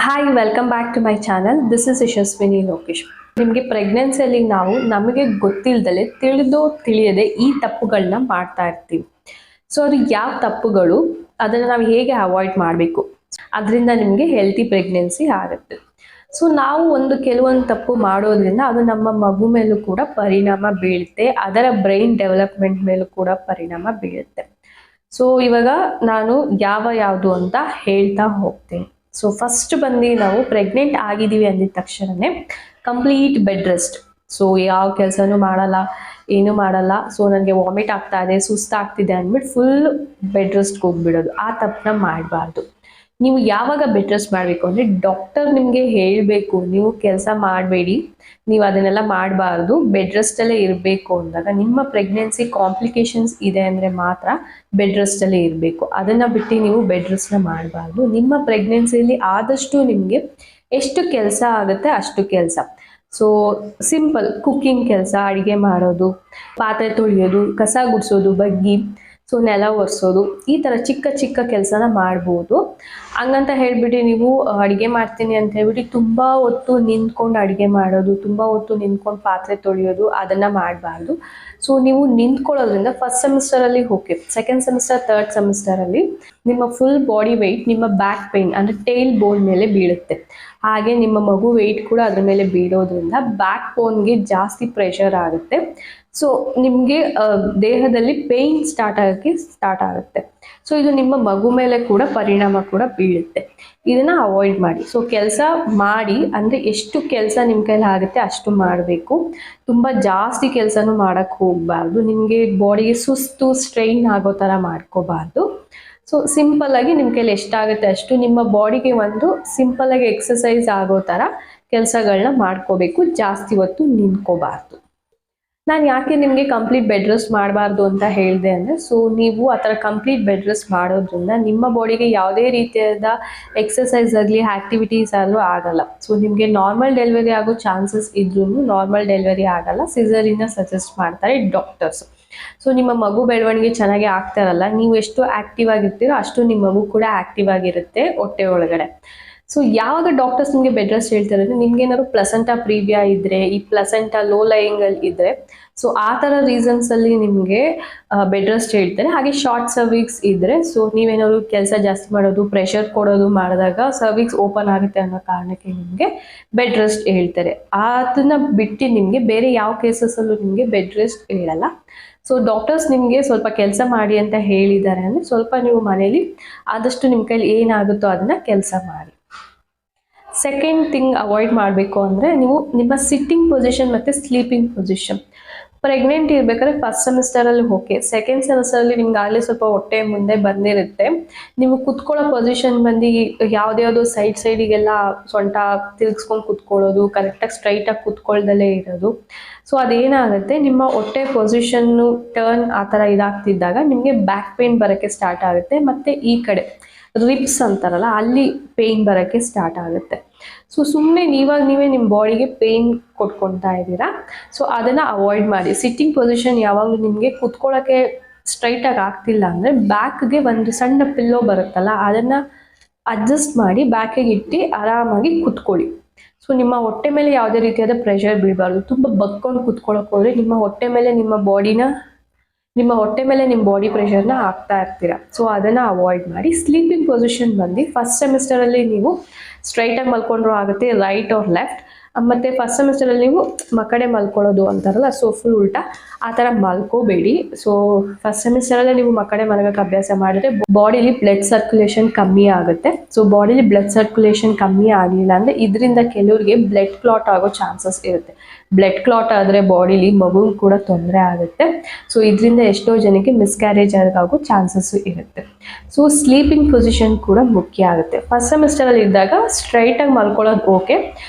Hi, welcome back to my channel. This is Yashaswini Lokesh. ನಿಮಗೆ ಪ್ರೆಗ್ನೆನ್ಸಿಯಲ್ಲಿ ನಾವು ನಮಗೆ ಗೊತ್ತಿಲ್ಲದಲೆ ತಿಳಿಯದೆ ಈ ತಪ್ಪುಗಳನ್ನ ಮಾಡ್ತಾ ಇರ್ತೀವಿ. ಸೊ ಅದು ಯಾವ ತಪ್ಪುಗಳು, ಅದನ್ನು ನಾವು ಹೇಗೆ ಅವಾಯ್ಡ್ ಮಾಡಬೇಕು, ಅದರಿಂದ ನಿಮಗೆ ಹೆಲ್ತಿ ಪ್ರೆಗ್ನೆನ್ಸಿ ಆಗುತ್ತೆ. ಸೊ ನಾವು ಕೆಲವೊಂದು ತಪ್ಪು ಮಾಡೋದ್ರಿಂದ ಅದು ನಮ್ಮ ಮಗು ಮೇಲೂ ಕೂಡ ಪರಿಣಾಮ ಬೀಳುತ್ತೆ, ಅದರ ಬ್ರೈನ್ ಡೆವಲಪ್ಮೆಂಟ್ ಮೇಲೂ ಕೂಡ ಪರಿಣಾಮ ಬೀಳುತ್ತೆ. ಸೊ ಇವಾಗ ನಾನು ಯಾವುದು ಅಂತ ಹೇಳ್ತಾ ಹೋಗ್ತೀನಿ. ಸೊ ಫಸ್ಟ್ ಬಂದು ನಾವು ಪ್ರೆಗ್ನೆಂಟ್ ಆಗಿದ್ದೀವಿ ಅಂದಿದ ತಕ್ಷಣನೇ ಕಂಪ್ಲೀಟ್ ಬೆಡ್ ರೆಸ್ಟ್. ಸೊ ಯಾವ ಕೆಲಸನೂ ಮಾಡಲ್ಲ, ಏನು ಮಾಡಲ್ಲ, ಸೊ ನನಗೆ ವಾಮಿಟ್ ಆಗ್ತಾ ಇದೆ, ಸುಸ್ತಾಗ್ತಿದೆ ಅಂದ್ಬಿಟ್ಟು ಫುಲ್ ಬೆಡ್ ರೆಸ್ಟ್ಗೆ ಹೋಗ್ಬಿಡೋದು. ಆ ತಪ್ಪನ್ನ ಮಾಡಬಾರ್ದು. ನೀವು ಯಾವಾಗ ಬೆಡ್ ರೆಸ್ಟ್ ಮಾಡಬೇಕು ಅಂದರೆ ಡಾಕ್ಟರ್ ನಿಮಗೆ ಹೇಳಬೇಕು, ನೀವು ಕೆಲಸ ಮಾಡಬೇಡಿ, ನೀವು ಅದನ್ನೆಲ್ಲ ಮಾಡಬಾರ್ದು, ಬೆಡ್ ರೆಸ್ಟಲ್ಲೇ ಇರಬೇಕು ಅಂದಾಗ, ನಿಮ್ಮ ಪ್ರೆಗ್ನೆನ್ಸಿ ಕಾಂಪ್ಲಿಕೇಶನ್ಸ್ ಇದೆ ಅಂದರೆ ಮಾತ್ರ ಬೆಡ್ ರೆಸ್ಟಲ್ಲೇ ಇರಬೇಕು. ಅದನ್ನು ಬಿಟ್ಟು ನೀವು ಬೆಡ್ ರೆಸ್ಟ್ನ ಮಾಡಬಾರ್ದು. ನಿಮ್ಮ ಪ್ರೆಗ್ನೆನ್ಸಿಯಲ್ಲಿ ಆದಷ್ಟು ನಿಮಗೆ ಎಷ್ಟು ಕೆಲಸ ಆಗುತ್ತೆ ಅಷ್ಟು ಕೆಲಸ. ಸೊ ಸಿಂಪಲ್ ಕುಕ್ಕಿಂಗ್ ಕೆಲಸ, ಅಡುಗೆ ಮಾಡೋದು, ಪಾತ್ರೆ ತೊಳೆಯೋದು, ಕಸ ಗುಡಿಸೋದು, ಬಗ್ಗಿ, ಸೊ ನೆಲ ಒರೆಸೋದು, ಈ ಥರ ಚಿಕ್ಕ ಚಿಕ್ಕ ಕೆಲಸನ ಮಾಡ್ಬೋದು. ಹಂಗಂತ ಹೇಳ್ಬಿಟ್ಟು ನೀವು ಅಡುಗೆ ಮಾಡ್ತೀನಿ ಅಂತ ಹೇಳ್ಬಿಟ್ಟು ತುಂಬ ಹೊತ್ತು ನಿಂತ್ಕೊಂಡು ಅಡುಗೆ ಮಾಡೋದು, ತುಂಬ ಹೊತ್ತು ನಿಂತ್ಕೊಂಡು ಪಾತ್ರೆ ತೊಳೆಯೋದು, ಅದನ್ನು ಮಾಡಬಾರ್ದು. ಸೊ ನೀವು ನಿಂತ್ಕೊಳ್ಳೋದ್ರಿಂದ ಫಸ್ಟ್ ಸೆಮಿಸ್ಟರಲ್ಲಿ ಓಕೆ, ಸೆಕೆಂಡ್ ಸೆಮಿಸ್ಟರ್, ಥರ್ಡ್ ಸೆಮಿಸ್ಟರಲ್ಲಿ ನಿಮ್ಮ ಫುಲ್ ಬಾಡಿ ವೆಯ್ಟ್ ನಿಮ್ಮ ಬ್ಯಾಕ್ ಪೇನ್ ಅಂದರೆ ಟೇಲ್ ಬೋನ್ ಮೇಲೆ ಬೀಳುತ್ತೆ. ಹಾಗೆ ನಿಮ್ಮ ಮಗು ವೆಯ್ಟ್ ಕೂಡ ಅದ್ರ ಮೇಲೆ ಬೀಳೋದ್ರಿಂದ ಬ್ಯಾಕ್ ಬೋನ್ಗೆ ಜಾಸ್ತಿ ಪ್ರೆಷರ್ ಆಗುತ್ತೆ. ಸೊ ನಿಮಗೆ ದೇಹದಲ್ಲಿ ಪೇಯ್ನ್ ಸ್ಟಾರ್ಟ್ ಆಗುತ್ತೆ. ಸೊ ಇದು ನಿಮ್ಮ ಮಗು ಮೇಲೆ ಕೂಡ ಪರಿಣಾಮ ಕೂಡ ಬೀಳುತ್ತೆ. ಇದನ್ನು ಅವಾಯ್ಡ್ ಮಾಡಿ. ಸೊ ಕೆಲಸ ಮಾಡಿ ಅಂದರೆ ಎಷ್ಟು ಕೆಲಸ ನಿಮ್ಮ ಕೈಲಿ ಆಗುತ್ತೆ ಅಷ್ಟು ಮಾಡಬೇಕು. ತುಂಬ ಜಾಸ್ತಿ ಕೆಲಸನೂ ಮಾಡೋಕ್ಕೆ ಹೋಗಬಾರ್ದು. ನಿಮಗೆ ಬಾಡಿಗೆ ಸುಸ್ತು, ಸ್ಟ್ರೈನ್ ಆಗೋ ಥರ ಮಾಡ್ಕೋಬಾರ್ದು. ಸೊ ಸಿಂಪಲ್ಲಾಗಿ ನಿಮ್ಮ ಕೈಲಿ ಎಷ್ಟಾಗುತ್ತೆ ಅಷ್ಟು ನಿಮ್ಮ ಬಾಡಿಗೆ ಸಿಂಪಲ್ಲಾಗಿ ಎಕ್ಸಸೈಸ್ ಆಗೋ ಥರ ಕೆಲಸಗಳನ್ನ ಮಾಡ್ಕೋಬೇಕು. ಜಾಸ್ತಿ ಹೊತ್ತು ನಿಂತ್ಕೋಬಾರ್ದು. ನಾನು ಯಾಕೆ ನಿಮಗೆ ಕಂಪ್ಲೀಟ್ ಬೆಡ್ ರೆಸ್ಟ್ ಮಾಡಬಾರ್ದು ಅಂತ ಹೇಳಿದೆ ಅಂದರೆ, ಸೊ ನೀವು ಆ ಥರ ಕಂಪ್ಲೀಟ್ ಬೆಡ್ ರೆಸ್ಟ್ ಮಾಡೋದ್ರಿಂದ ನಿಮ್ಮ ಬಾಡಿಗೆ ಯಾವುದೇ ರೀತಿಯಾದ ಎಕ್ಸಸೈಸ್ ಆಗಲಿ, ಆ್ಯಕ್ಟಿವಿಟೀಸ್ ಆದರೂ ಆಗಲ್ಲ. ಸೊ ನಿಮಗೆ ನಾರ್ಮಲ್ ಡೆಲಿವರಿ ಆಗೋ ಚಾನ್ಸಸ್ ಇದ್ರೂ ನಾರ್ಮಲ್ ಡೆಲಿವರಿ ಆಗಲ್ಲ. ಸಿಸರಿನ ಸಜೆಸ್ಟ್ ಮಾಡ್ತಾರೆ ಡಾಕ್ಟರ್ಸ್. ಸೊ ನಿಮ್ಮ ಮಗು ಬೆಳವಣಿಗೆ ಚೆನ್ನಾಗಿ ಆಗ್ತಾ ಇರಲ್ಲ. ನೀವು ಎಷ್ಟು ಆ್ಯಕ್ಟಿವ್ ಆಗಿರ್ತೀರೋ ಅಷ್ಟು ನಿಮ್ಮ ಮಗು ಕೂಡ ಆ್ಯಕ್ಟಿವ್ ಆಗಿರುತ್ತೆ ಹೊಟ್ಟೆ ಒಳಗಡೆ. ಸೊ ಯಾವಾಗ ಡಾಕ್ಟರ್ಸ್ ನಿಮಗೆ ಬೆಡ್ ರೆಸ್ಟ್ ಹೇಳ್ತಾರೆ ಅಂದರೆ, ನಿಮ್ಗೆ ಏನಾದ್ರು ಪ್ಲಸೆಂಟಾ ಪ್ರೀವಿಯಾ ಇದ್ದರೆ, ಈ ಪ್ಲಸೆಂಟಾ ಲೋ ಲೈಯಿಂಗಲ್ಲಿ ಇದ್ದರೆ, ಸೊ ಆ ಥರ ರೀಸನ್ಸಲ್ಲಿ ನಿಮಗೆ ಬೆಡ್ ರೆಸ್ಟ್ ಹೇಳ್ತಾರೆ. ಹಾಗೆ ಶಾರ್ಟ್ ಸರ್ವಿಕ್ಸ್ ಇದ್ದರೆ, ಸೊ ನೀವೇನಾದ್ರು ಕೆಲಸ ಜಾಸ್ತಿ ಮಾಡೋದು, ಪ್ರೆಷರ್ ಕೊಡೋದು ಮಾಡಿದಾಗ ಸರ್ವಿಕ್ಸ್ ಓಪನ್ ಆಗುತ್ತೆ ಅನ್ನೋ ಕಾರಣಕ್ಕೆ ನಿಮಗೆ ಬೆಡ್ ರೆಸ್ಟ್ ಹೇಳ್ತಾರೆ. ಅದನ್ನು ಬಿಟ್ಟು ನಿಮಗೆ ಬೇರೆ ಯಾವ ಕೇಸಸಲ್ಲೂ ನಿಮಗೆ ಬೆಡ್ ರೆಸ್ಟ್ ಹೇಳಲ್ಲ. ಸೊ ಡಾಕ್ಟರ್ಸ್ ನಿಮಗೆ ಸ್ವಲ್ಪ ಕೆಲಸ ಮಾಡಿ ಅಂತ ಹೇಳಿದ್ದಾರೆ ಅಂದರೆ ಸ್ವಲ್ಪ ನೀವು ಮನೇಲಿ ಆದಷ್ಟು ನಿಮ್ಮ ಕೈಲಿ ಏನಾಗುತ್ತೋ ಅದನ್ನು ಕೆಲಸ ಮಾಡಿ. ಸೆಕೆಂಡ್ ಥಿಂಗ್ ಅವಾಯ್ಡ್ ಮಾಡಬೇಕು ಅಂದರೆ, ನೀವು ನಿಮ್ಮ ಸಿಟ್ಟಿಂಗ್ ಪೊಸಿಷನ್ ಮತ್ತು ಸ್ಲೀಪಿಂಗ್ ಪೊಸಿಷನ್. ಪ್ರೆಗ್ನೆಂಟ್ ಇರಬೇಕಾದ್ರೆ ಫಸ್ಟ್ ಸೆಮಿಸ್ಟರಲ್ಲಿ ಓಕೆ, ಸೆಕೆಂಡ್ ಸೆಮಿಸ್ಟರಲ್ಲಿ ನಿಮ್ಗೆ ಆಗಲೇ ಸ್ವಲ್ಪ ಹೊಟ್ಟೆ ಮುಂದೆ ಬಂದಿರುತ್ತೆ. ನೀವು ಕುತ್ಕೊಳ್ಳೋ ಪೊಸಿಷನ್ ಬಂದು ಯಾವುದ್ಯಾವುದೋ ಸೈಡಿಗೆಲ್ಲ ಸೊಂಟ ತಿರುಗಿಸ್ಕೊಂಡು ಕುತ್ಕೊಳ್ಳೋದು, ಕರೆಕ್ಟಾಗಿ ಸ್ಟ್ರೈಟಾಗಿ ಕುತ್ಕೊಳ್ದಲ್ಲೇ ಇರೋದು. ಸೊ ಅದೇನಾಗುತ್ತೆ, ನಿಮ್ಮ ಹೊಟ್ಟೆ ಪೊಸಿಷನ್ನು ಟರ್ನ್ ಆ ಥರ ಇದಾಗ್ತಿದ್ದಾಗ ನಿಮಗೆ ಬ್ಯಾಕ್ ಪೇಯ್ನ್ ಬರೋಕ್ಕೆ ಸ್ಟಾರ್ಟ್ ಆಗುತ್ತೆ. ಮತ್ತು ಈ ಕಡೆ ರಿಬ್ಸ್ ಅಂತಾರಲ್ಲ, ಅಲ್ಲಿ ಪೇಯ್ನ್ ಬರೋಕ್ಕೆ ಸ್ಟಾರ್ಟ್ ಆಗುತ್ತೆ. ಸೊ ಸುಮ್ಮನೆ ನೀವೇ ನಿಮ್ಮ ಬಾಡಿಗೆ ಪೇಯ್ನ್ ಕೊಟ್ಕೊತಾ ಇದ್ದೀರಾ. ಸೊ ಅದನ್ನು ಅವಾಯ್ಡ್ ಮಾಡಿ. ಸಿಟ್ಟಿಂಗ್ ಪೊಸಿಷನ್ ಯಾವಾಗಲೂ ನಿಮಗೆ ಕುತ್ಕೊಳ್ಳೋಕ್ಕೆ ಸ್ಟ್ರೈಟಾಗಿ ಆಗ್ತಿಲ್ಲ ಅಂದರೆ ಬ್ಯಾಕ್ಗೆ ಒಂದು ಸಣ್ಣ ಪಿಲ್ಲೋ ಬರುತ್ತಲ್ಲ, ಅದನ್ನು ಅಡ್ಜಸ್ಟ್ ಮಾಡಿ ಬ್ಯಾಕಿಗೆ ಇಟ್ಟು ಆರಾಮಾಗಿ ಕುತ್ಕೊಳ್ಳಿ. ಸೊ ನಿಮ್ಮ ಹೊಟ್ಟೆ ಮೇಲೆ ಯಾವುದೇ ರೀತಿಯಾದ ಪ್ರೆಷರ್ ಬೀಳಬಾರ್ದು. ತುಂಬ ಬಗ್ಕೊಂಡು ಕುತ್ಕೊಳ್ಳೋಕೆ ಹೋದರೆ ನಿಮ್ಮ ಹೊಟ್ಟೆ ಮೇಲೆ ನಿಮ್ಮ ಬಾಡಿ ಪ್ರೆಷರ್ನ ಹಾಕ್ತಾ ಇರ್ತೀರಾ. ಸೊ ಅದನ್ನು ಅವಾಯ್ಡ್ ಮಾಡಿ. ಸ್ಲೀಪಿಂಗ್ ಪೊಸಿಷನ್ ಬಂದು ಫಸ್ಟ್ ಸೆಮಿಸ್ಟರಲ್ಲಿ ನೀವು ಸ್ಟ್ರೈಟಾಗಿ ಮಲ್ಕೊಂಡ್ರೂ ಆಗುತ್ತೆ, ರೈಟ್ ಆರ್ ಲೆಫ್ಟ್. ಮತ್ತು ಫಸ್ಟ್ ಸೆಮಿಸ್ಟರಲ್ಲಿ ನೀವು ಮಕ್ಕಡೆ ಮಲ್ಕೊಳ್ಳೋದು ಅಂತಾರಲ್ಲ, ಸೊ ಫುಲ್ ಉಲ್ಟಾ ಆ ಥರ ಮಲ್ಕೋಬೇಡಿ. ಸೊ ಫಸ್ಟ್ ಸೆಮಿಸ್ಟರಲ್ಲೇ ನೀವು ಮಕ್ಕಡೆ ಮಲಗೋಕ್ಕೆ ಅಭ್ಯಾಸ ಮಾಡಿದ್ರೆ ಬಾಡಿಲಿ ಬ್ಲಡ್ ಸರ್ಕ್ಯುಲೇಷನ್ ಕಮ್ಮಿ ಆಗುತ್ತೆ. ಸೊ ಬಾಡಿಲಿ ಬ್ಲಡ್ ಸರ್ಕ್ಯುಲೇಷನ್ ಕಮ್ಮಿ ಆಗಲಿಲ್ಲ ಅಂದರೆ ಇದರಿಂದ ಕೆಲವರಿಗೆ ಬ್ಲಡ್ ಕ್ಲಾಟ್ ಆಗೋ ಚಾನ್ಸಸ್ ಇರುತ್ತೆ. ಬ್ಲಡ್ ಕ್ಲಾಟ್ ಆದರೆ ಬಾಡಿಲಿ ಮಗುಗೂ ಕೂಡ ತೊಂದರೆ ಆಗುತ್ತೆ. ಸೊ ಇದರಿಂದ ಎಷ್ಟೋ ಜನಕ್ಕೆ ಮಿಸ್ಕ್ಯಾರೇಜ್ ಆಗೋ ಚಾನ್ಸಸ್ಸು ಇರುತ್ತೆ. ಸೊ ಸ್ಲೀಪಿಂಗ್ ಪೊಸಿಷನ್ ಕೂಡ ಮುಖ್ಯ ಆಗುತ್ತೆ. ಫಸ್ಟ್ ಸೆಮಿಸ್ಟರಲ್ಲಿ ಇದ್ದಾಗ ಸ್ಟ್ರೈಟಾಗಿ ಮಲ್ಕೊಳ್ಳೋದು ಓಕೆ,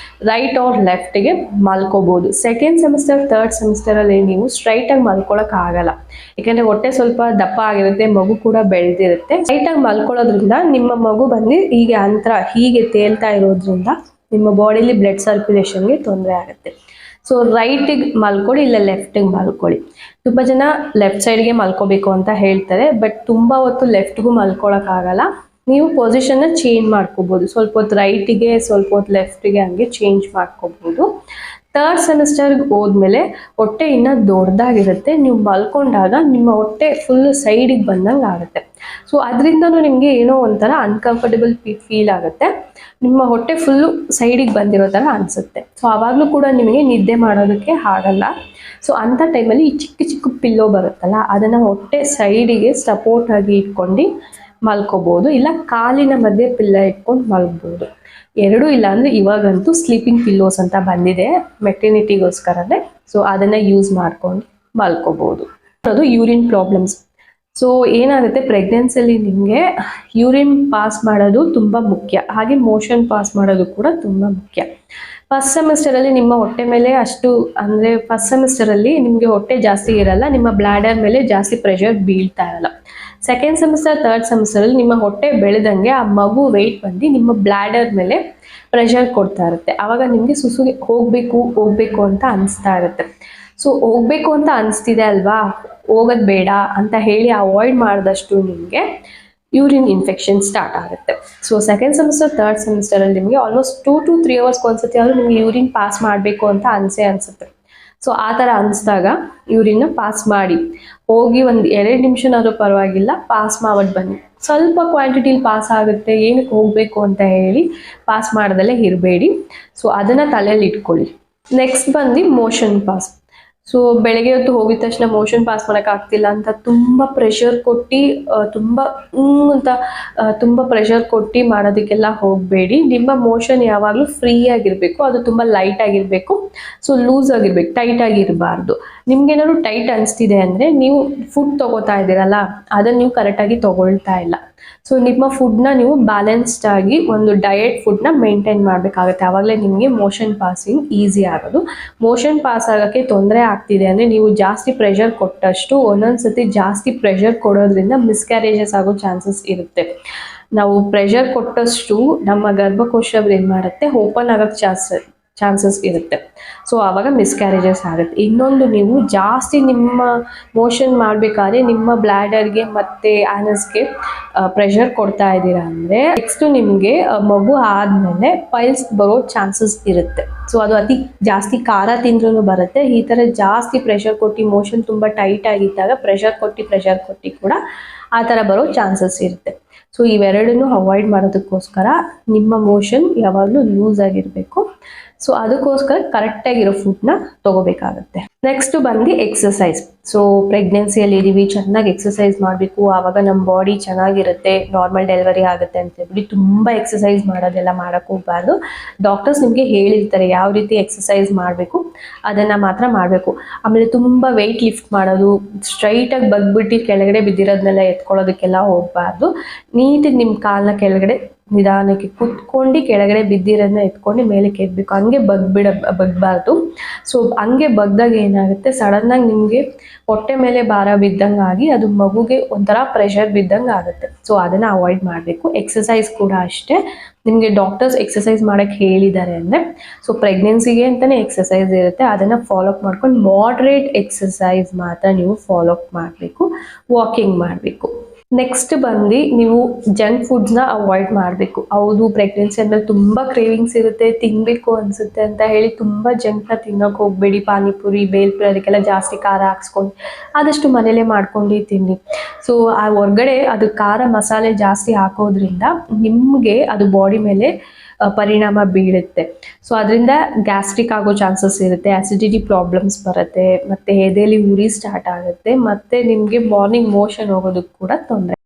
ರೈಟ್ ಆರ್ ಲೆಫ್ಟಿಗೆ ಮಲ್ಕೋಬೋದು. ಸೆಕೆಂಡ್ ಸೆಮಿಸ್ಟರ್, ಥರ್ಡ್ ಸೆಮಿಸ್ಟರಲ್ಲಿ ನೀವು ಸ್ಟ್ರೈಟಾಗಿ ಮಲ್ಕೊಳ್ಳೋಕ್ಕಾಗಲ್ಲ, ಯಾಕೆಂದರೆ ಹೊಟ್ಟೆ ಸ್ವಲ್ಪ ದಪ್ಪ ಆಗಿರುತ್ತೆ, ಮಗು ಕೂಡ ಬೆಳೆದಿರುತ್ತೆ. ಸ್ಟ್ರೈಟಾಗಿ ಮಲ್ಕೊಳ್ಳೋದ್ರಿಂದ ನಿಮ್ಮ ಮಗು ಬಂದು ಹೀಗೆ ತೇಲ್ತಾ ಇರೋದ್ರಿಂದ ನಿಮ್ಮ ಬಾಡಿಲಿ ಬ್ಲಡ್ ಸರ್ಕ್ಯುಲೇಷನ್ಗೆ ತೊಂದರೆ ಆಗುತ್ತೆ. ಸೊ ರೈಟಿಗೆ ಮಲ್ಕೊಳ್ಳಿ, ಇಲ್ಲ ಲೆಫ್ಟಿಗೆ ಮಲ್ಕೊಳ್ಳಿ. ತುಂಬ ಜನ ಲೆಫ್ಟ್ ಸೈಡ್ಗೆ ಮಲ್ಕೋಬೇಕು ಅಂತ ಹೇಳ್ತಾರೆ, ಬಟ್ ತುಂಬ ಹೊತ್ತು ಲೆಫ್ಟ್ಗೂ ಮಲ್ಕೊಳ್ಳೋಕ್ಕಾಗಲ್ಲ. ನೀವು ಪೊಸಿಷನ್ನ ಚೇಂಜ್ ಮಾಡ್ಕೋಬೋದು. ಸ್ವಲ್ಪ ಹೊತ್ತು ರೈಟಿಗೆ, ಸ್ವಲ್ಪ ಹೊತ್ತು ಲೆಫ್ಟಿಗೆ ಹಂಗೆ ಚೇಂಜ್ ಮಾಡ್ಕೋಬೋದು. ಥರ್ಡ್ ಸೆಮಿಸ್ಟರ್ಗೆ ಹೋದ್ಮೇಲೆ ಹೊಟ್ಟೆ ಇನ್ನೂ ದೊಡ್ಡದಾಗಿರುತ್ತೆ. ನೀವು ಮಲ್ಕೊಂಡಾಗ ನಿಮ್ಮ ಹೊಟ್ಟೆ ಫುಲ್ಲು ಸೈಡಿಗೆ ಬಂದಂಗೆ ಆಗುತ್ತೆ. ಸೊ ಅದರಿಂದನೂ ನಿಮಗೆ ಏನೋ ಒಂಥರ ಅನ್ಕಂಫರ್ಟಬಲ್ ಫೀಲ್ ಆಗುತ್ತೆ. ನಿಮ್ಮ ಹೊಟ್ಟೆ ಫುಲ್ಲು ಸೈಡಿಗೆ ಬಂದಿರೋ ಥರ ಅನಿಸುತ್ತೆ. ಸೊ ಆವಾಗಲೂ ಕೂಡ ನಿಮಗೆ ನಿದ್ದೆ ಮಾಡೋದಕ್ಕೆ ಆಗಲ್ಲ. ಸೊ ಅಂಥ ಟೈಮಲ್ಲಿ ಈ ಚಿಕ್ಕ ಚಿಕ್ಕ ಪಿಲ್ಲೋ ಬರುತ್ತಲ್ಲ, ಅದನ್ನು ಹೊಟ್ಟೆ ಸೈಡಿಗೆ ಸಪೋರ್ಟಾಗಿ ಇಟ್ಕೊಂಡು ಮಲ್ಕೋಬೋದು. ಇಲ್ಲ ಕಾಲಿನ ಮಧ್ಯೆ ಪಿಲ್ಲ ಇಟ್ಕೊಂಡು ಮಲ್ಬೋದು. ಎರಡೂ ಇಲ್ಲ ಅಂದರೆ ಇವಾಗಂತೂ ಸ್ಲೀಪಿಂಗ್ ಪಿಲ್ಲೋಸ್ ಅಂತ ಬಂದಿದೆ ಮೆಟರ್ನಿಟಿಗೋಸ್ಕರನೇ. ಸೊ ಅದನ್ನು ಯೂಸ್ ಮಾಡ್ಕೊಂಡು ಮಲ್ಕೋಬೋದು. ಅದು ಯೂರಿನ್ ಪ್ರಾಬ್ಲಮ್ಸ್. ಸೊ ಏನಾಗುತ್ತೆ, ಪ್ರೆಗ್ನೆನ್ಸಿಯಲ್ಲಿ ನಿಮಗೆ ಯೂರಿನ್ ಪಾಸ್ ಮಾಡೋದು ತುಂಬ ಮುಖ್ಯ, ಹಾಗೆ ಮೋಷನ್ ಪಾಸ್ ಮಾಡೋದು ಕೂಡ ತುಂಬ ಮುಖ್ಯ. ಫಸ್ಟ್ ಸೆಮಿಸ್ಟರಲ್ಲಿ ನಿಮ್ಮ ಹೊಟ್ಟೆ ಮೇಲೆ ಅಷ್ಟು ಅಂದರೆ ಫಸ್ಟ್ ಸೆಮಿಸ್ಟರಲ್ಲಿ ನಿಮಗೆ ಹೊಟ್ಟೆ ಜಾಸ್ತಿ ಇರಲ್ಲ, ನಿಮ್ಮ ಬ್ಲ್ಯಾಡರ್ ಮೇಲೆ ಜಾಸ್ತಿ ಪ್ರೆಷರ್ ಬೀಳ್ತಾ ಇರಲ್ಲ. ಸೆಕೆಂಡ್ ಸೆಮಿಸ್ಟರ್, ಥರ್ಡ್ ಸೆಮಿಸ್ಟರಲ್ಲಿ ನಿಮ್ಮ ಹೊಟ್ಟೆ ಬೆಳೆದಂಗೆ ಆ ಮಗು ವೆಯ್ಟ್ ಬಂದು ನಿಮ್ಮ ಬ್ಲ್ಯಾಡರ್ ಮೇಲೆ ಪ್ರೆಷರ್ ಕೊಡ್ತಾ ಇರುತ್ತೆ. ಆವಾಗ ನಿಮಗೆ ಸುಸುಗೆ ಹೋಗಬೇಕು ಅಂತ ಅನಿಸ್ತಾ ಇರುತ್ತೆ. ಸೊ ಹೋಗಬೇಕು ಅಂತ ಅನಿಸ್ತಿದೆ ಅಲ್ವಾ, ಹೋಗೋದು ಬೇಡ ಅಂತ ಹೇಳಿ ಅವಾಯ್ಡ್ ಮಾಡಿದಷ್ಟು ನಿಮಗೆ ಯೂರಿನ್ ಇನ್ಫೆಕ್ಷನ್ ಸ್ಟಾರ್ಟ್ ಆಗುತ್ತೆ. ಸೊ ಸೆಕೆಂಡ್ ಸೆಮಿಸ್ಟರ್, ಥರ್ಡ್ ಸೆಮಿಸ್ಟರಲ್ಲಿ ನಿಮಗೆ ಆಲ್ಮೋಸ್ಟ್ 2 to 3 hours ಒಂದ್ಸತಿ ಆದರೂ ನಿಮಗೆ ಯೂರಿನ್ ಪಾಸ್ ಮಾಡಬೇಕು ಅಂತ ಅನಿಸುತ್ತೆ. ಸೊ ಆ ಥರ ಅನಿಸಿದಾಗ ಯೂರಿನ್ನ ಪಾಸ್ ಮಾಡಿ ಹೋಗಿ ಒಂದು 2 ನಿಮಿಷನಾದ್ರೂ ಪರವಾಗಿಲ್ಲ ಪಾಸ್ ಮಾಡ್ಬಿಟ್ಟು ಬನ್ನಿ. ಸ್ವಲ್ಪ ಕ್ವಾಂಟಿಟಿಲಿ ಪಾಸ್ ಆಗುತ್ತೆ, ಏನಕ್ಕೆ ಹೋಗಬೇಕು ಅಂತ ಹೇಳಿ ಪಾಸ್ ಮಾಡ್ದಲ್ಲೇ ಇರಬೇಡಿ. ಸೊ ಅದನ್ನು ತಲೆಯಲ್ಲಿ ಇಟ್ಕೊಳ್ಳಿ. ನೆಕ್ಸ್ಟ್ ಬಂದು ಮೋಷನ್ ಪಾಸ್. ಸೊ ಬೆಳಗ್ಗೆ ಹೊತ್ತು ಹೋಗಿದ ತಕ್ಷಣ ಮೋಷನ್ ಪಾಸ್ ಮಾಡೋಕ್ಕಾಗ್ತಿಲ್ಲ ಅಂತ ತುಂಬ ಪ್ರೆಷರ್ ಕೊಟ್ಟು ತುಂಬ ಪ್ರೆಷರ್ ಕೊಟ್ಟು ಮಾಡೋದಕ್ಕೆಲ್ಲ ಹೋಗಬೇಡಿ. ನಿಮ್ಮ ಮೋಷನ್ ಯಾವಾಗಲೂ ಫ್ರೀ ಆಗಿರಬೇಕು, ಅದು ತುಂಬ ಲೈಟ್ ಆಗಿರಬೇಕು. ಸೊ ಲೂಸ್ ಆಗಿರ್ಬೇಕು, ಟೈಟ್ ಆಗಿರಬಾರ್ದು. ನಿಮ್ಗೇನಾದ್ರು ಟೈಟ್ ಅನಿಸ್ತಿದೆ ಅಂದರೆ ನೀವು ಫುಡ್ ತೊಗೋತಾ ಇದ್ದೀರಲ್ಲ, ಅದನ್ನು ನೀವು ಕರೆಕ್ಟಾಗಿ ತೊಗೊಳ್ತಾ ಇಲ್ಲ. ಸೊ ನಿಮ್ಮ ಫುಡ್ನ ನೀವು ಬ್ಯಾಲೆನ್ಸ್ಡ್ ಆಗಿ ಒಂದು ಡಯಟ್ ಫುಡ್ನ ಮೇಂಟೈನ್ ಮಾಡಬೇಕಾಗುತ್ತೆ. ಆವಾಗಲೇ ನಿಮಗೆ ಮೋಷನ್ ಪಾಸಿಂಗ್ ಈಸಿ ಆಗೋದು. ಮೋಷನ್ ಪಾಸ್ ಆಗೋಕ್ಕೆ ತೊಂದರೆ ಆಗ್ತಿದೆ ಅಂದರೆ ನೀವು ಜಾಸ್ತಿ ಪ್ರೆಷರ್ ಕೊಟ್ಟಷ್ಟು ಒಂದೊಂದ್ಸತಿ ಜಾಸ್ತಿ ಪ್ರೆಷರ್ ಕೊಡೋದ್ರಿಂದ ಮಿಸ್ಕ್ಯಾರೇಜಸ್ ಆಗೋ ಚಾನ್ಸಸ್ ಇರುತ್ತೆ. ನಾವು ಪ್ರೆಷರ್ ಕೊಟ್ಟಷ್ಟು ನಮ್ಮ ಗರ್ಭಕೋಶ ಏನು ಮಾಡುತ್ತೆ, ಓಪನ್ ಆಗೋಕ್ಕೆ ಚಾನ್ಸಸ್ ಇರುತ್ತೆ. ಸೊ ಆವಾಗ ಮಿಸ್ಕ್ಯಾರೇಜಸ್ ಆಗುತ್ತೆ. ಇನ್ನೊಂದು, ನೀವು ಜಾಸ್ತಿ ನಿಮ್ಮ ಮೋಷನ್ ಮಾಡಬೇಕಾದ್ರೆ ನಿಮ್ಮ ಬ್ಲ್ಯಾಡರ್ಗೆ ಮತ್ತು ಆನಸ್ಗೆ ಪ್ರೆಷರ್ ಕೊಡ್ತಾ ಇದ್ದೀರಾ ಅಂದರೆ ನೆಕ್ಸ್ಟು ನಿಮಗೆ ಮಗು ಆದಮೇಲೆ ಪೈಲ್ಸ್ ಬರೋ ಚಾನ್ಸಸ್ ಇರುತ್ತೆ. ಸೊ ಅದು ಅತಿ ಜಾಸ್ತಿ ಖಾರ ತಿಂದ್ರೂ ಬರುತ್ತೆ. ಈ ಥರ ಜಾಸ್ತಿ ಪ್ರೆಷರ್ ಕೊಟ್ಟು ಮೋಷನ್ ತುಂಬ ಟೈಟ್ ಆಗಿದ್ದಾಗ ಪ್ರೆಷರ್ ಕೊಟ್ಟು ಕೂಡ ಆ ಥರ ಬರೋ ಚಾನ್ಸಸ್ ಇರುತ್ತೆ. ಸೊ ಇವೆರಡನ್ನೂ ಅವಾಯ್ಡ್ ಮಾಡೋದಕ್ಕೋಸ್ಕರ ನಿಮ್ಮ ಮೋಷನ್ ಯಾವಾಗಲೂ ಲೂಸ್ ಆಗಿರಬೇಕು. ಸೊ ಅದಕ್ಕೋಸ್ಕರ ಕರೆಕ್ಟಾಗಿರೋ ಫುಡ್ನ ತೊಗೋಬೇಕಾಗತ್ತೆ. ನೆಕ್ಸ್ಟ್ ಬಂದು ಎಕ್ಸಸೈಸ್. ಸೊ ಪ್ರೆಗ್ನೆನ್ಸಿಯಲ್ಲಿ ಇದ್ದೀವಿ, ಚೆನ್ನಾಗಿ ಎಕ್ಸಸೈಸ್ ಮಾಡಬೇಕು, ಆವಾಗ ನಮ್ಮ ಬಾಡಿ ಚೆನ್ನಾಗಿರುತ್ತೆ, ನಾರ್ಮಲ್ ಡೆಲಿವರಿ ಆಗುತ್ತೆ ಅಂತ ಹೇಳ್ಬಿಟ್ಟು ತುಂಬ ಎಕ್ಸಸೈಸ್ ಮಾಡೋದೆಲ್ಲ ಮಾಡೋಕ್ಕೆ ಹೋಗಬಾರ್ದು. ಡಾಕ್ಟರ್ಸ್ ನಿಮಗೆ ಹೇಳಿರ್ತಾರೆ ಯಾವ ರೀತಿ ಎಕ್ಸಸೈಸ್ ಮಾಡಬೇಕು, ಅದನ್ನು ಮಾತ್ರ ಮಾಡಬೇಕು. ಆಮೇಲೆ ತುಂಬ ವೆಯ್ಟ್ ಲಿಫ್ಟ್ ಮಾಡೋದು, ಸ್ಟ್ರೈಟಾಗಿ ಬಗ್ಬಿಟ್ಟು ಕೆಳಗಡೆ ಬಿದ್ದಿರೋದನ್ನೆಲ್ಲ ಎತ್ಕೊಳ್ಳೋದಕ್ಕೆಲ್ಲ ಹೋಗಬಾರ್ದು. ನೀಟಾಗಿ ನಿಮ್ಮ ಕಾಲನ್ನ ಕೆಳಗಡೆ ನಿಧಾನಕ್ಕೆ ಕುತ್ಕೊಂಡು ಕೆಳಗಡೆ ಬಿದ್ದಿರೋದನ್ನ ಎತ್ಕೊಂಡು ಮೇಲೆ ಕೆತ್ತಬೇಕು. ಹಂಗೆ ಬಗ್ಬಾರ್ದು. ಸೊ ಹಂಗೆ ಬಗ್ದಾಗ ಏನಾಗುತ್ತೆ, ಸಡನ್ನಾಗಿ ನಿಮಗೆ ಹೊಟ್ಟೆ ಮೇಲೆ ಭಾರ ಬಿದ್ದಂಗೆ ಆಗಿ ಅದು ಮಗುಗೆ ಒಂಥರ ಪ್ರೆಷರ್ ಬಿದ್ದಂಗೆ ಆಗುತ್ತೆ. ಸೊ ಅದನ್ನು ಅವಾಯ್ಡ್ ಮಾಡಬೇಕು. ಎಕ್ಸಸೈಸ್ ಕೂಡ ಅಷ್ಟೇ, ನಿಮಗೆ ಡಾಕ್ಟರ್ಸ್ ಎಕ್ಸಸೈಸ್ ಮಾಡೋಕ್ಕೆ ಹೇಳಿದ್ದಾರೆ ಅಂದರೆ ಸೊ ಪ್ರೆಗ್ನೆನ್ಸಿಗೆ ಅಂತಲೇ ಎಕ್ಸಸೈಸ್ ಇರುತ್ತೆ, ಅದನ್ನು ಫಾಲೋಅಪ್ ಮಾಡ್ಕೊಂಡು ಮಾಡ್ರೇಟ್ ಎಕ್ಸಸೈಸ್ ಮಾತ್ರ ನೀವು ಫಾಲೋಅಪ್ ಮಾಡಬೇಕು. ವಾಕಿಂಗ್ ಮಾಡಬೇಕು. ನೆಕ್ಸ್ಟ್ ಬಂದು ನೀವು ಜಂಕ್ ಫುಡ್ಸ್ನ ಅವಾಯ್ಡ್ ಮಾಡಬೇಕು. ಹೌದು, ಪ್ರೆಗ್ನೆನ್ಸಿ ಅಂದಮೇಲೆ ತುಂಬ ಕ್ರೇವಿಂಗ್ಸ್ ಇರುತ್ತೆ, ತಿನ್ನಬೇಕು ಅನಿಸುತ್ತೆ ಅಂತ ಹೇಳಿ ತುಂಬ ಜಂಕ್ನ ತಿನ್ನೋಕೆ ಹೋಗಬೇಡಿ. ಪಾನಿಪುರಿ, ಬೇಲ್ಪುರಿ ಅದಕ್ಕೆಲ್ಲ ಜಾಸ್ತಿ ಖಾರ ಹಾಕ್ಸ್ಕೊಂಡು ಆದಷ್ಟು ಮನೇಲೇ ಮಾಡ್ಕೊಂಡು ತಿನ್ನಿ. ಸೊ ಆ ಹೊರ್ಗಡೆ ಅದು ಖಾರ ಮಸಾಲೆ ಜಾಸ್ತಿ ಹಾಕೋದ್ರಿಂದ ನಿಮಗೆ ಅದು ಬಾಡಿ ಮೇಲೆ ಪರಿಣಾಮ ಬೀಳುತ್ತೆ. ಸೊ ಅದರಿಂದ ಗ್ಯಾಸ್ಟ್ರಿಕ್ ಆಗೋ ಚಾನ್ಸಸ್ ಇರುತ್ತೆ, ಆಸಿಡಿಟಿ ಪ್ರಾಬ್ಲಮ್ಸ್ ಬರುತ್ತೆ, ಮತ್ತು ಎದೆಯಲ್ಲಿ ಉರಿ ಸ್ಟಾರ್ಟ್ ಆಗುತ್ತೆ, ಮತ್ತು ನಿಮಗೆ ಮಾರ್ನಿಂಗ್ ಮೋಷನ್ ಹೋಗೋದಕ್ಕೆ ಕೂಡ ತೊಂದರೆ.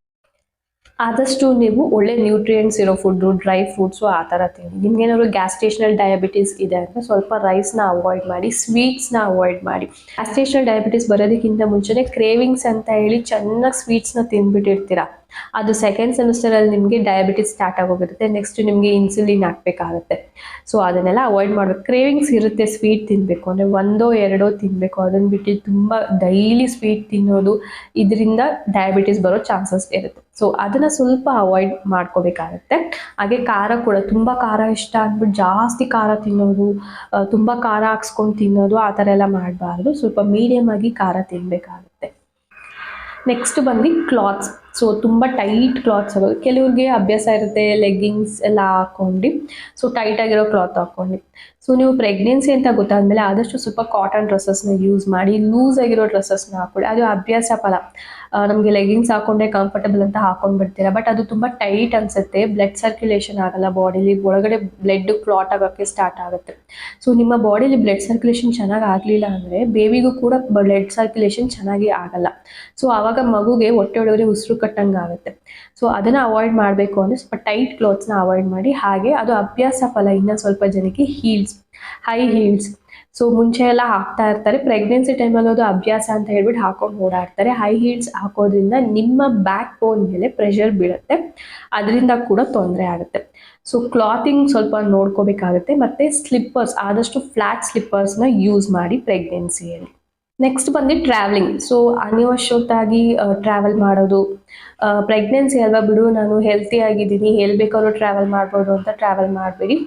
ಆದಷ್ಟು ನೀವು ಒಳ್ಳೆ ನ್ಯೂಟ್ರಿಯೆಂಟ್ಸ್ ಇರೋ ಫುಡ್ಡು, ಡ್ರೈ ಫ್ರೂಟ್ಸು ಆ ಥರ ತಿನ್ನಿ. ನಿಮ್ಗೇನಾದ್ರು ಗ್ಯಾಸ್ಟ್ರೇಷನಲ್ ಡಯಾಬಿಟೀಸ್ ಇದೆ ಅಂದರೆ ಸ್ವಲ್ಪ ರೈಸ್ನ ಅವಾಯ್ಡ್ ಮಾಡಿ, ಸ್ವೀಟ್ಸ್ನ ಅವಾಯ್ಡ್ ಮಾಡಿ. ಗ್ಯಾಸ್ಟ್ರೇಷನಲ್ ಡಯಾಬಿಟೀಸ್ ಬರೋದಕ್ಕಿಂತ ಮುಂಚೆನೇ ಕ್ರೇವಿಂಗ್ಸ್ ಅಂತ ಹೇಳಿ ಚೆನ್ನಾಗಿ ಸ್ವೀಟ್ಸ್ನ ತಿಂದ್ಬಿಟ್ಟಿರ್ತೀರ. ಅದು ಸೆಕೆಂಡ್ ಸೆಮಿಸ್ಟರಲ್ಲಿ ನಿಮಗೆ ಡಯಾಬಿಟಿಸ್ ಸ್ಟಾರ್ಟ್ ಆಗೋಗಿರುತ್ತೆ. ನೆಕ್ಸ್ಟ್ ನಿಮಗೆ ಇನ್ಸುಲಿನ್ ಹಾಕಬೇಕಾಗುತ್ತೆ. ಸೊ ಅದನ್ನೆಲ್ಲ ಅವಾಯ್ಡ್ ಮಾಡಬೇಕು. ಕ್ರೇವಿಂಗ್ಸ್ ಇರುತ್ತೆ ಸ್ವೀಟ್ ತಿನ್ನಬೇಕು ಅಂದರೆ 1-2 ತಿನ್ನಬೇಕು, ಅದನ್ನು ಬಿಟ್ಟು ತುಂಬ ಡೈಲಿ ಸ್ವೀಟ್ ತಿನ್ನೋದು ಇದರಿಂದ ಡಯಾಬಿಟಿಸ್ ಬರೋ ಚಾನ್ಸಸ್ ಇರುತ್ತೆ. ಸೊ ಅದನ್ನು ಸ್ವಲ್ಪ ಅವಾಯ್ಡ್ ಮಾಡ್ಕೋಬೇಕಾಗತ್ತೆ. ಹಾಗೆ ಖಾರ ಕೂಡ, ತುಂಬ ಖಾರ ಇಷ್ಟ ಅಂದ್ಬಿಟ್ಟು ಜಾಸ್ತಿ ಖಾರ ತಿನ್ನೋದು, ತುಂಬ ಖಾರ ಹಾಕ್ಸ್ಕೊಂಡು ತಿನ್ನೋದು ಆ ಥರ ಎಲ್ಲ ಮಾಡಬಾರ್ದು. ಸ್ವಲ್ಪ ಮೀಡಿಯಮ್ ಆಗಿ ಖಾರ ತಿನ್ನಬೇಕಾಗುತ್ತೆ. ನೆಕ್ಸ್ಟ್ ಬಂದು ಕ್ಲಾತ್ಸ್. ಸೊ ತುಂಬ ಟೈಟ್ ಕ್ಲಾತ್ಸ್ ಆಗೋದು. ಕೆಲವ್ರಿಗೆ ಅಭ್ಯಾಸ ಇರುತ್ತೆ ಲೆಗ್ಗಿಂಗ್ಸ್ ಎಲ್ಲ ಹಾಕೊಂಡು, ಸೊ ಟೈಟ್ ಆಗಿರೋ ಕ್ಲಾತ್ ಹಾಕೊಂಡು. ಸೊ ನೀವು ಪ್ರೆಗ್ನೆನ್ಸಿ ಅಂತ ಗೊತ್ತಾದ್ಮೇಲೆ ಆದಷ್ಟು ಸ್ವಲ್ಪ ಕಾಟನ್ ಡ್ರೆಸ್ಸಸ್ನ ಯೂಸ್ ಮಾಡಿ, ಲೂಸ್ ಆಗಿರೋ ಡ್ರೆಸ್ಸಸ್ನ ಹಾಕೊಳ್ಳಿ. ಅದು ಅಭ್ಯಾಸ ಫಲ. ನಮಗೆ ಲೆಗ್ಗಿಂಗ್ಸ್ ಹಾಕೊಂಡೆ ಕಂಫರ್ಟಬಲ್ ಅಂತ ಹಾಕೊಂಡು ಬಿಡ್ತೀರಾ, ಬಟ್ ಅದು ತುಂಬ ಟೈಟ್ ಅನ್ಸುತ್ತೆ, ಬ್ಲಡ್ ಸರ್ಕ್ಯುಲೇಷನ್ ಆಗಲ್ಲ ಬಾಡಿಲಿ, ಒಳಗಡೆ ಬ್ಲಡ್ ಕ್ಲಾಟ್ ಆಗೋಕ್ಕೆ ಸ್ಟಾರ್ಟ್ ಆಗುತ್ತೆ. ಸೊ ನಿಮ್ಮ ಬಾಡಿಲಿ ಬ್ಲಡ್ ಸರ್ಕ್ಯುಲೇಷನ್ ಚೆನ್ನಾಗಿ ಆಗಲಿಲ್ಲ ಅಂದರೆ ಬೇಬಿಗೂ ಕೂಡ ಬ್ಲಡ್ ಸರ್ಕ್ಯುಲೇಷನ್ ಚೆನ್ನಾಗಿ ಆಗಲ್ಲ. ಸೊ ಆವಾಗ ಮಗುಗೆ ಹೊಟ್ಟೆ ಒಳಗಡೆ ಉಸಿರು ಕಟ್ಟಂಗೆ ಆಗುತ್ತೆ. ಸೊ ಅದನ್ನು ಅವಾಯ್ಡ್ ಮಾಡಬೇಕು ಅಂದರೆ ಸ್ವಲ್ಪ ಟೈಟ್ ಕ್ಲಾತ್ಸ್ನ ಅವಾಯ್ಡ್ ಮಾಡಿ. ಹಾಗೆ ಅದು ಅಭ್ಯಾಸ ಫಲ. ಇನ್ನೂ ಸ್ವಲ್ಪ ಜನಕ್ಕೆ ಹೀಲ್ಸ್, ಹೈ ಹೀಲ್ಸ್, ಸೊ ಮುಂಚೆ ಎಲ್ಲ ಹಾಕ್ತಾ ಇರ್ತಾರೆ, ಪ್ರೆಗ್ನೆನ್ಸಿ ಟೈಮಲ್ಲಿ ಅದು ಅಭ್ಯಾಸ ಅಂತ ಹೇಳ್ಬಿಟ್ಟು ಹಾಕೊಂಡು ಓಡಾಡ್ತಾರೆ. ಹೈ ಹೀಲ್ಸ್ ಹಾಕೋದ್ರಿಂದ ನಿಮ್ಮ ಬ್ಯಾಕ್ ಬೋನ್ ಮೇಲೆ ಪ್ರೆಷರ್ ಬೀಳುತ್ತೆ, ಅದರಿಂದ ಕೂಡ ತೊಂದರೆ ಆಗುತ್ತೆ. ಸೊ ಕ್ಲಾತಿಂಗ್ ಸ್ವಲ್ಪ ನೋಡ್ಕೋಬೇಕಾಗುತ್ತೆ. ಮತ್ತು ಸ್ಲಿಪ್ಪರ್ಸ್, ಆದಷ್ಟು ಫ್ಲ್ಯಾಟ್ ಸ್ಲಿಪ್ಪರ್ಸ್ನ ಯೂಸ್ ಮಾಡಿ ಪ್ರೆಗ್ನೆನ್ಸಿಯಲ್ಲಿ. ನೆಕ್ಸ್ಟ್ ಬಂದು ಟ್ರಾವೆಲಿಂಗ್. ಸೊ ಅನಿವಶ್ಯಕವಾಗಿ ಟ್ರಾವೆಲ್ ಮಾಡೋದು, ಪ್ರೆಗ್ನೆನ್ಸಿ ಅಲ್ವಾ ಬಿಡು ನಾನು ಹೆಲ್ತಿ ಆಗಿದ್ದೀನಿ, ಎಲ್ಲಿ ಬೇಕಾದ್ರೂ ಟ್ರಾವೆಲ್ ಮಾಡ್ಬೋದು ಅಂತ ಟ್ರಾವೆಲ್ ಮಾಡಬೇಡಿ.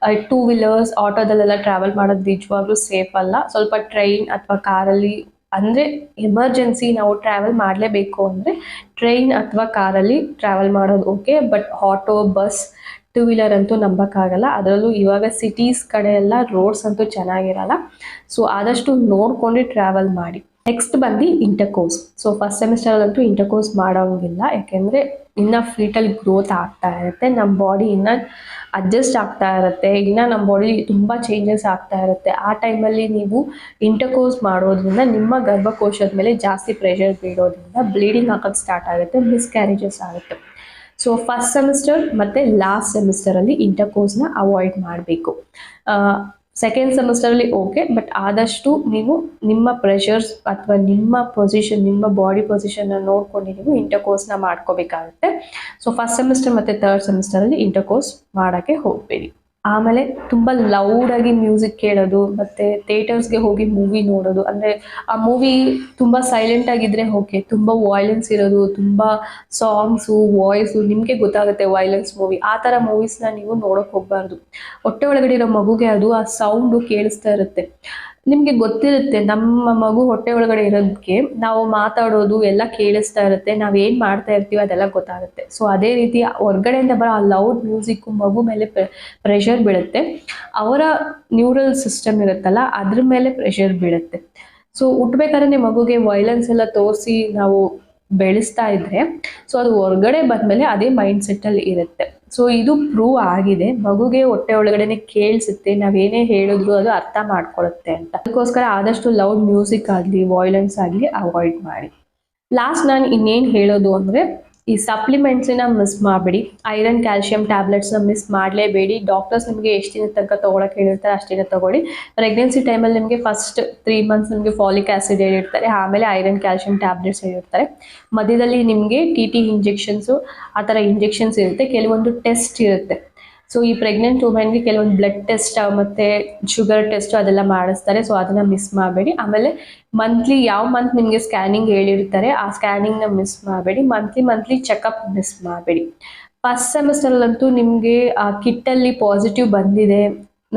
2 ವೀಲರ್ಸ್ ಆಟೋದಲ್ಲೆಲ್ಲ ಟ್ರಾವೆಲ್ ಮಾಡೋದು ನಿಜವಾಗ್ಲೂ ಸೇಫ್ ಅಲ್ಲ. ಸ್ವಲ್ಪ ಟ್ರೈನ್ ಅಥವಾ ಕಾರಲ್ಲಿ, ಅಂದರೆ ಎಮರ್ಜೆನ್ಸಿ ನಾವು ಟ್ರಾವೆಲ್ ಮಾಡಲೇಬೇಕು ಅಂದರೆ ಟ್ರೈನ್ ಅಥವಾ ಕಾರಲ್ಲಿ ಟ್ರಾವೆಲ್ ಮಾಡೋದು okay. But auto, bus, 2 wheeler ಅಂತೂ ನಂಬಕ್ಕಾಗಲ್ಲ. ಅದರಲ್ಲೂ ಇವಾಗ ಸಿಟೀಸ್ ಕಡೆ ಎಲ್ಲ ರೋಡ್ಸ್ ಅಂತೂ ಚೆನ್ನಾಗಿರಲ್ಲ. ಸೊ ಆದಷ್ಟು ನೋಡ್ಕೊಂಡು ಟ್ರಾವೆಲ್ ಮಾಡಿ. ನೆಕ್ಸ್ಟ್ ಬಂದು ಇಂಟರ್ಕೋರ್ಸ್. ಸೊ ಫಸ್ಟ್ ಸೆಮಿಸ್ಟರಲ್ಲಂತೂ ಇಂಟರ್ಕೋರ್ಸ್ ಮಾಡೋಂಗಿಲ್ಲ, ಯಾಕೆಂದರೆ ಇನ್ನೂ ಫೀಟಲ್ ಗ್ರೋತ್ ಆಗ್ತಾ ಇರುತ್ತೆ, ನಮ್ಮ ಬಾಡಿ ಇನ್ನೂ ಅಡ್ಜಸ್ಟ್ ಆಗ್ತಾ ಇರುತ್ತೆ, ಇನ್ನು ನಮ್ಮ ಬಾಡಿ ತುಂಬ ಚೇಂಜಸ್ ಆಗ್ತಾ ಇರುತ್ತೆ. ಆ ಟೈಮಲ್ಲಿ ನೀವು ಇಂಟರ್ಕೋರ್ಸ್ ಮಾಡೋದ್ರಿಂದ ನಿಮ್ಮ ಗರ್ಭಕೋಶದ ಮೇಲೆ ಜಾಸ್ತಿ ಪ್ರೆಷರ್ ಬೀಳೋದ್ರಿಂದ ಬ್ಲೀಡಿಂಗ್ ಆಗೋಕ್ಕೆ ಸ್ಟಾರ್ಟ್ ಆಗುತ್ತೆ, ಮಿಸ್ಕ್ಯಾರೇಜಸ್ ಆಗುತ್ತೆ. ಸೊ ಫಸ್ಟ್ ಸೆಮಿಸ್ಟರ್ ಮತ್ತು ಲಾಸ್ಟ್ ಸೆಮಿಸ್ಟರಲ್ಲಿ ಇಂಟರ್ಕೋರ್ಸ್ನ ಅವಾಯ್ಡ್ ಮಾಡಬೇಕು. ಸೆಕೆಂಡ್ ಸೆಮಿಸ್ಟರಲ್ಲಿ ಓಕೆ, ಬಟ್ ಆದಷ್ಟು ನೀವು ನಿಮ್ಮ ಪ್ರೆಷರ್ಸ್ ಅಥವಾ ನಿಮ್ಮ ಪೊಸಿಷನ್, ನಿಮ್ಮ ಬಾಡಿ ಪೊಸಿಷನ್ನ ನೋಡ್ಕೊಂಡು ನೀವು ಇಂಟರ್ಕೋರ್ಸ್ನ ಮಾಡ್ಕೋಬೇಕಾಗುತ್ತೆ. ಸೊ ಫಸ್ಟ್ ಸೆಮಿಸ್ಟರ್ ಮತ್ತು ಥರ್ಡ್ ಸೆಮಿಸ್ಟರಲ್ಲಿ ಇಂಟರ್ಕೋರ್ಸ್ ಮಾಡೋಕ್ಕೆ ಹೋಗಬೇಡಿ. ಆಮೇಲೆ ತುಂಬ ಲೌಡಾಗಿ ಮ್ಯೂಸಿಕ್ ಕೇಳೋದು ಮತ್ತು ಥಿಯೇಟರ್ಸ್ಗೆ ಹೋಗಿ ಮೂವಿ ನೋಡೋದು, ಅಂದರೆ ಆ ಮೂವಿ ತುಂಬ ಸೈಲೆಂಟ್ ಆಗಿದ್ದರೆ ಓಕೆ, ತುಂಬ ವೈಲೆನ್ಸ್ ಇರೋದು, ತುಂಬ ಸಾಂಗ್ಸು, ವಾಯ್ಸು, ನಿಮಗೆ ಗೊತ್ತಾಗುತ್ತೆ ವೈಲೆನ್ಸ್ ಮೂವಿ, ಆ ಥರ ಮೂವೀಸ್ನ ನೀವು ನೋಡೋಕೆ ಹೋಗಬಾರ್ದು. ಹೊಟ್ಟೆ ಒಳಗಡೆ ಇರೋ ಮಗುಗೆ ಅದು ಆ ಸೌಂಡು ಕೇಳಿಸ್ತಾ ಇರುತ್ತೆ. ನಿಮಗೆ ಗೊತ್ತಿರುತ್ತೆ ನಮ್ಮ ಮಗು ಹೊಟ್ಟೆ ಒಳಗಡೆ ಇರೋದಕ್ಕೆ ನಾವು ಮಾತಾಡೋದು ಎಲ್ಲ ಕೇಳಿಸ್ತಾ ಇರುತ್ತೆ, ನಾವೇನು ಮಾಡ್ತಾ ಇರ್ತೀವಿ ಅದೆಲ್ಲ ಗೊತ್ತಾಗುತ್ತೆ. ಸೊ ಅದೇ ರೀತಿ ಹೊರ್ಗಡೆಯಿಂದ ಬರೋ ಆ ಲೌಡ್ ಮ್ಯೂಸಿಕ್ಕು ಮಗು ಮೇಲೆ ಪ್ರೆಷರ್ ಬೀಳುತ್ತೆ, ಅವರ ನ್ಯೂರಲ್ ಸಿಸ್ಟಮ್ ಇರುತ್ತಲ್ಲ ಅದ್ರ ಮೇಲೆ ಪ್ರೆಷರ್ ಬೀಳುತ್ತೆ. ಸೊ ಹುಟ್ಟಬೇಕಾದ್ರೆ ಮಗುಗೆ ವೈಲೆನ್ಸ್ ಎಲ್ಲ ತೋರಿಸಿ ನಾವು ಬೆಳೆಸ್ತಾ ಇದ್ರೆ ಸೊ ಅದು ಹೊರಗಡೆ ಬಂದಮೇಲೆ ಅದೇ ಮೈಂಡ್ ಸೆಟ್ಟಲ್ಲಿ ಇರುತ್ತೆ. ಸೊ ಇದು ಪ್ರೂವ್ ಆಗಿದೆ, ಮಗುಗೆ ಹೊಟ್ಟೆ ಒಳಗಡೆನೆ ಕೇಳಿಸುತ್ತೆ, ನಾವೇನೇ ಹೇಳಿದ್ರು ಅದು ಅರ್ಥ ಮಾಡ್ಕೊಳ್ಳುತ್ತೆ ಅಂತ. ಅದಕ್ಕೋಸ್ಕರ ಆದಷ್ಟು ಲೌಡ್ ಮ್ಯೂಸಿಕ್ ಆಗಲಿ ವೈಲೆನ್ಸ್ ಆಗಲಿ ಅವಾಯ್ಡ್ ಮಾಡಿ. ಲಾಸ್ಟ್ ನಾನು ಇನ್ನೇನು ಹೇಳೋದು ಅಂದರೆ, ಈ ಸಪ್ಲಿಮೆಂಟ್ಸಿನ ಮಿಸ್ ಮಾಡಬೇಡಿ. ಐರನ್ ಕ್ಯಾಲ್ಶಿಯಂ ಟ್ಯಾಬ್ಲೆಟ್ಸ್ನ ಮಿಸ್ ಮಾಡಲೇಬೇಡಿ. ಡಾಕ್ಟರ್ಸ್ ನಿಮಗೆ ಎಷ್ಟು ದಿನ ತನಕ ತೊಗೊಳಕ್ಕೆ ಹೇಳಿರ್ತಾರೆ ಅಷ್ಟು ದಿನ ತೊಗೊಳ್ಳಿ. ಪ್ರೆಗ್ನೆನ್ಸಿ ಟೈಮಲ್ಲಿ ನಿಮಗೆ ಫಸ್ಟ್ 3 ಮಂತ್ಸ್ ನಿಮಗೆ ಫಾಲಿಕ್ ಆ್ಯಸಿಡ್ ಹೇಳಿರ್ತಾರೆ, ಆಮೇಲೆ ಐರನ್ ಕ್ಯಾಲ್ಶಿಯಂ ಟ್ಯಾಬ್ಲೆಟ್ಸ್ ಹೇಳಿರ್ತಾರೆ. ಮಧ್ಯದಲ್ಲಿ ನಿಮಗೆ TT ಇಂಜೆಕ್ಷನ್ಸು ಆ ಥರ ಇಂಜೆಕ್ಷನ್ಸ್ ಇರುತ್ತೆ, ಕೆಲವೊಂದು ಟೆಸ್ಟ್ ಇರುತ್ತೆ. ಸೊ ಈ ಪ್ರೆಗ್ನೆಂಟ್ ವುಮೆನ್ಗೆ ಕೆಲವೊಂದು ಬ್ಲಡ್ ಟೆಸ್ಟ್ ಮತ್ತು ಶುಗರ್ ಟೆಸ್ಟು ಅದೆಲ್ಲ ಮಾಡಿಸ್ತಾರೆ. ಸೊ ಅದನ್ನು ಮಿಸ್ ಮಾಡಬೇಡಿ. ಆಮೇಲೆ ಮಂತ್ಲಿ ಯಾವ ಮಂತ್ ನಿಮಗೆ ಸ್ಕ್ಯಾನಿಂಗ್ ಹೇಳಿರ್ತಾರೆ ಆ ಸ್ಕ್ಯಾನಿಂಗ್ನ ಮಿಸ್ ಮಾಡಬೇಡಿ. ಮಂತ್ಲಿ ಚೆಕಪ್ ಮಿಸ್ ಮಾಡಬೇಡಿ. ಫಸ್ಟ್ ಸೆಮಿಸ್ಟರಲ್ಲಂತೂ ನಿಮಗೆ ಆ ಕಿಟ್ಟಲ್ಲಿ ಪಾಸಿಟಿವ್ ಬಂದಿದೆ,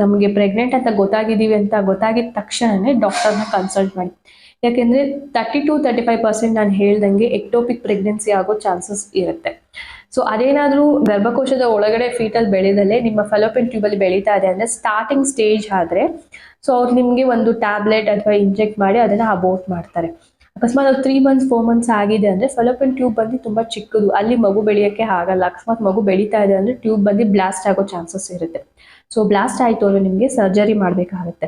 ನಮಗೆ ಪ್ರೆಗ್ನೆಂಟ್ ಅಂತ ಗೊತ್ತಾಗಿದ್ದೀವಿ ಅಂತ ಗೊತ್ತಾಗಿದ್ದ ತಕ್ಷಣವೇ ಡಾಕ್ಟರ್ನ ಕನ್ಸಲ್ಟ್ ಮಾಡಿ. ಯಾಕೆಂದರೆ 30-35% ನಾನು ಹೇಳ್ದಂಗೆ ಎಕ್ಟೋಪಿಕ್ ಪ್ರೆಗ್ನೆನ್ಸಿ ಆಗೋ ಚಾನ್ಸಸ್ ಇರುತ್ತೆ. ಸೊ ಅದೇನಾದರೂ ಗರ್ಭಕೋಶದ ಒಳಗಡೆ ಫೀಟಲ್ ಬೆಳೆದಲ್ಲೇ ನಿಮ್ಮ ಫೆಲೋಪಿಯನ್ ಟ್ಯೂಬಲ್ಲಿ ಬೆಳೀತಾ ಇದೆ ಅಂದರೆ ಸ್ಟಾರ್ಟಿಂಗ್ ಸ್ಟೇಜ್ ಆದರೆ ಸೊ ಅವ್ರು ನಿಮಗೆ ಒಂದು ಟ್ಯಾಬ್ಲೆಟ್ ಅಥವಾ ಇಂಜೆಕ್ಟ್ ಮಾಡಿ ಅದನ್ನು ಅಬೋರ್ಟ್ ಮಾಡ್ತಾರೆ. ಅಕಸ್ಮಾತ್ ಅದು 3 ಮಂತ್ಸ್ 4 ಮಂತ್ಸ್ ಆಗಿದೆ ಅಂದರೆ ಫೆಲೋಪಿಯನ್ ಟ್ಯೂಬ್ ಬಂದು ತುಂಬ ಚಿಕ್ಕದು, ಅಲ್ಲಿ ಮಗು ಬೆಳೆಯೋಕ್ಕೆ ಆಗಲ್ಲ. ಅಕಸ್ಮಾತ್ ಮಗು ಬೆಳೀತಾ ಇದೆ ಅಂದರೆ ಟ್ಯೂಬ್ ಬಂದು ಬ್ಲಾಸ್ಟ್ ಆಗೋ ಚಾನ್ಸಸ್ ಇರುತ್ತೆ. ಸೊ ಬ್ಲಾಸ್ಟ್ ಆಯಿತು ಅಂದರೆ ನಿಮಗೆ ಸರ್ಜರಿ ಮಾಡಬೇಕಾಗುತ್ತೆ.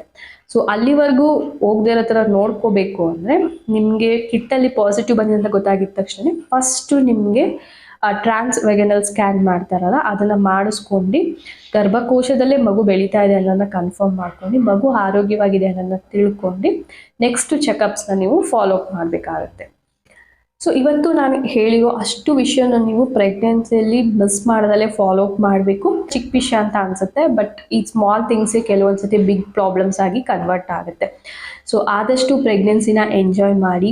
ಸೊ ಅಲ್ಲಿವರೆಗೂ ಹೋಗದೇ ಇರೋ ಥರ ನೋಡ್ಕೋಬೇಕು ಅಂದರೆ ನಿಮಗೆ ಕಿಟ್ಟಲ್ಲಿ ಪಾಸಿಟಿವ್ ಬಂದಿದೆ ಅಂತ ಗೊತ್ತಾಗಿದ್ದ ತಕ್ಷಣ ಫಸ್ಟು ನಿಮಗೆ ಟ್ರಾನ್ಸ್ ವೆಗನಲ್ ಸ್ಕ್ಯಾನ್ ಮಾಡ್ತಾರಲ್ಲ ಅದನ್ನು ಮಾಡಿಸ್ಕೊಂಡು ಗರ್ಭಕೋಶದಲ್ಲೇ ಮಗು ಬೆಳೀತಾ ಇದೆ ಅನ್ನೋದನ್ನ ಕನ್ಫರ್ಮ್ ಮಾಡ್ಕೊಂಡು ಮಗು ಆರೋಗ್ಯವಾಗಿದೆ ಅನ್ನೋದನ್ನ ತಿಳ್ಕೊಂಡು ನೆಕ್ಸ್ಟ್ ಚೆಕಪ್ಸ್ನ ನೀವು ಫಾಲೋ ಅಪ್ ಮಾಡಬೇಕಾಗುತ್ತೆ. ಸೊ ಇವತ್ತು ನಾನು ಹೇಳಿರೋ ಅಷ್ಟು ವಿಷಯನ ನೀವು ಪ್ರೆಗ್ನೆನ್ಸಿಯಲ್ಲಿ ಮಿಸ್ ಮಾಡದಲ್ಲೇ ಫಾಲೋ ಅಪ್ ಮಾಡಬೇಕು. ಚಿಕ್ಕ ವಿಷಯ ಅಂತ ಅನಿಸುತ್ತೆ, ಬಟ್ ಈ ಸ್ಮಾಲ್ ಥಿಂಗ್ಸೇ ಕೆಲವೊಂದ್ಸತಿ ಬಿಗ್ ಪ್ರಾಬ್ಲಮ್ಸ್ ಆಗಿ ಕನ್ವರ್ಟ್ ಆಗುತ್ತೆ. ಸೊ ಆದಷ್ಟು ಪ್ರೆಗ್ನೆನ್ಸಿನ ಎಂಜಾಯ್ ಮಾಡಿ.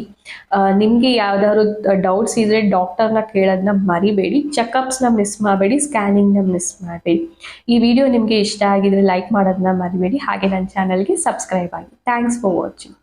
ನಿಮಗೆ ಯಾವ್ದಾದ್ರು ಡೌಟ್ಸ್ ಇದ್ದರೆ ಡಾಕ್ಟರ್ನ ಕೇಳೋದನ್ನ ಮರಿಬೇಡಿ. ಚೆಕಪ್ಸ್ನ ಮಿಸ್ ಮಾಡಬೇಡಿ, ಸ್ಕ್ಯಾನಿಂಗ್ನ ಮಿಸ್ ಮಾಡಬೇಡಿ. ಈ ವಿಡಿಯೋ ನಿಮಗೆ ಇಷ್ಟ ಆಗಿದ್ರೆ ಲೈಕ್ ಮಾಡೋದನ್ನ ಮರಿಬೇಡಿ. ಹಾಗೆ ನನ್ನ ಚಾನಲ್ಗೆ ಸಬ್ಸ್ಕ್ರೈಬ್ ಆಗಿ. Thanks for watching.